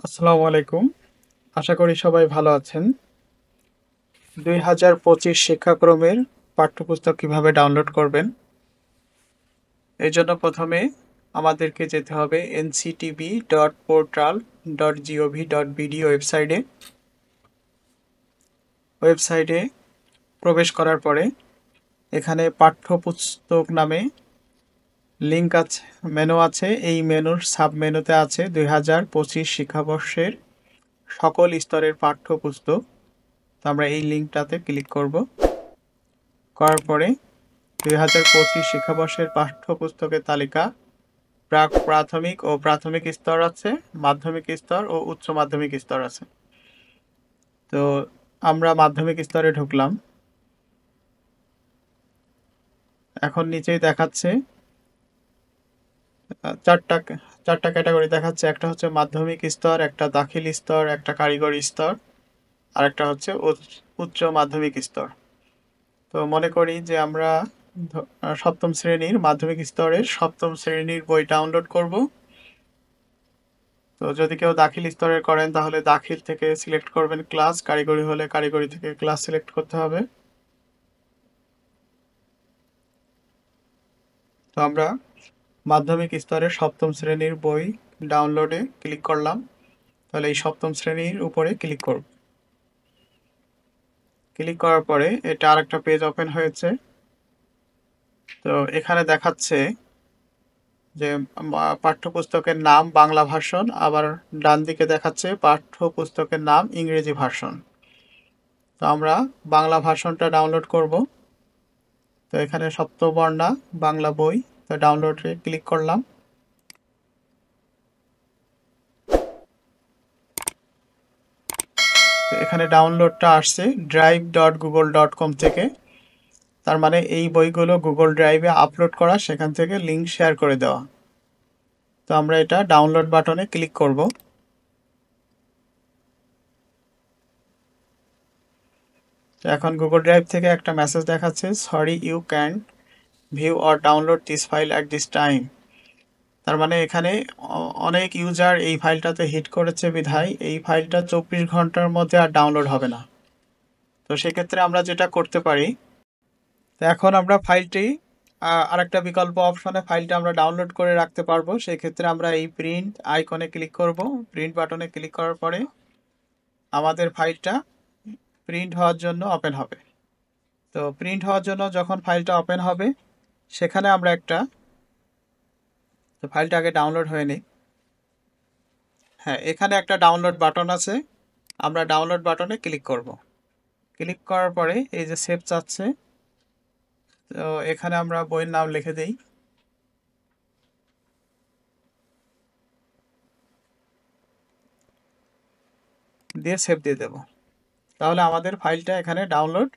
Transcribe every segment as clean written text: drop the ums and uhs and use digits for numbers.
আসসালামু আলাইকুম। আশা করি সবাই ভালো আছেন। ২০২৫ শিক্ষাক্রমের পাঠ্যপুস্তক কিভাবে ডাউনলোড করবেন? এজন্য প্রথমে আমাদেরকে যেতে হবে nctb.portal.gov.bd ওয়েবসাইটে প্রবেশ করার পরে এখানে পাঠ্যপুস্তক নামে লিঙ্ক আছে, মেনু আছে। এই মেনুর সাব মেনুতে আছে ২০২৫ শিক্ষাবর্ষের সকল স্তরের পাঠ্যপুস্তক। তো আমরা এই লিঙ্কটাতে ক্লিক করব। করার পরে ২০২৫ শিক্ষাবর্ষের পাঠ্যপুস্তকের তালিকা প্রাথমিক ও প্রাথমিক স্তর আছে, মাধ্যমিক স্তর ও উচ্চ মাধ্যমিক স্তর আছে। তো আমরা মাধ্যমিক স্তরে ঢুকলাম। এখন নিচেই দেখাচ্ছে চারটা ক্যাটাগরি দেখাচ্ছে। একটা হচ্ছে মাধ্যমিক স্তর, একটা দাখিল স্তর, একটা কারিগরি স্তর, আর একটা হচ্ছে উচ্চ মাধ্যমিক স্তর। তো মনে করি যে আমরা সপ্তম শ্রেণীর মাধ্যমিক স্তরের সপ্তম শ্রেণীর বই ডাউনলোড করব। তো যদি কেউ দাখিল স্তরের করেন তাহলে দাখিল থেকে সিলেক্ট করবেন ক্লাস, কারিগরি হলে কারিগরি থেকে ক্লাস সিলেক্ট করতে হবে। তো আমরা মাধ্যমিক স্তরের সপ্তম শ্রেণীর বই ডাউনলোডে ক্লিক করলাম। তাহলে এই সপ্তম শ্রেণীর উপরে ক্লিক করব। ক্লিক করার পরে এটা আরেকটা পেজ ওপেন হয়েছে। তো এখানে দেখাচ্ছে যে পাঠ্যপুস্তকের নাম বাংলা ভার্সন, আবার ডান দিকে দেখাচ্ছে পাঠ্যপুস্তকের নাম ইংরেজি ভার্সন। তো আমরা বাংলা ভার্সনটা ডাউনলোড করব। তো এখানে সপ্তবর্ণা বাংলা বই, তো ডাউনলোডে ক্লিক করলাম। তো এখানে ডাউনলোডটা আসছে drive.google.com থেকে। তার মানে এই বইগুলো গুগল ড্রাইভে আপলোড করা, সেখান থেকে লিঙ্ক শেয়ার করে দেওয়া। তো আমরা এটা ডাউনলোড বাটনে ক্লিক করব। তো এখন গুগল ড্রাইভ থেকে একটা মেসেজ দেখাচ্ছে, sorry you can't view or download this file at this time. তার মানে এখানে অনেক ইউজার এই ফাইলটাতে হিট করেছে বিধায় এই ফাইলটা 24 ঘন্টার মধ্যে আর ডাউনলোড হবে না। তো সেক্ষেত্রে আমরা যেটা করতে পারি, তো এখন আমরা ফাইলটি আরেকটা বিকল্প অপশনে ফাইলটা আমরা ডাউনলোড করে রাখতে পারবো। সেই ক্ষেত্রে আমরা এই প্রিন্ট আইকনে ক্লিক করব। প্রিন্ট বাটনে ক্লিক করার পরে আমাদের ফাইলটা প্রিন্ট হওয়ার জন্য ওপেন হবে। তো প্রিন্ট হওয়ার জন্য যখন ফাইলটা ওপেন হবে, সেখানে আমরা তো ফাইলটা আগে ডাউনলোড হয়ে নিই। হ্যাঁ, এখানে একটা ডাউনলোড বাটন আছে, আমরা ডাউনলোড বাটনে ক্লিক করব। ক্লিক করার পরে এই যে সেভ চাচ্ছে, তো এখানে আমরা বইয়ের নাম লিখে দিই। দিয়ে সেভ দিয়ে দেব। তাহলে আমাদের ফাইলটা এখানে ডাউনলোড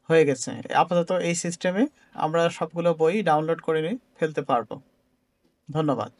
হয়ে গেছে। আপাতত এই সিস্টেমে আমরা সবগুলো বই ডাউনলোড করে ফেলতে পারবো। ধন্যবাদ।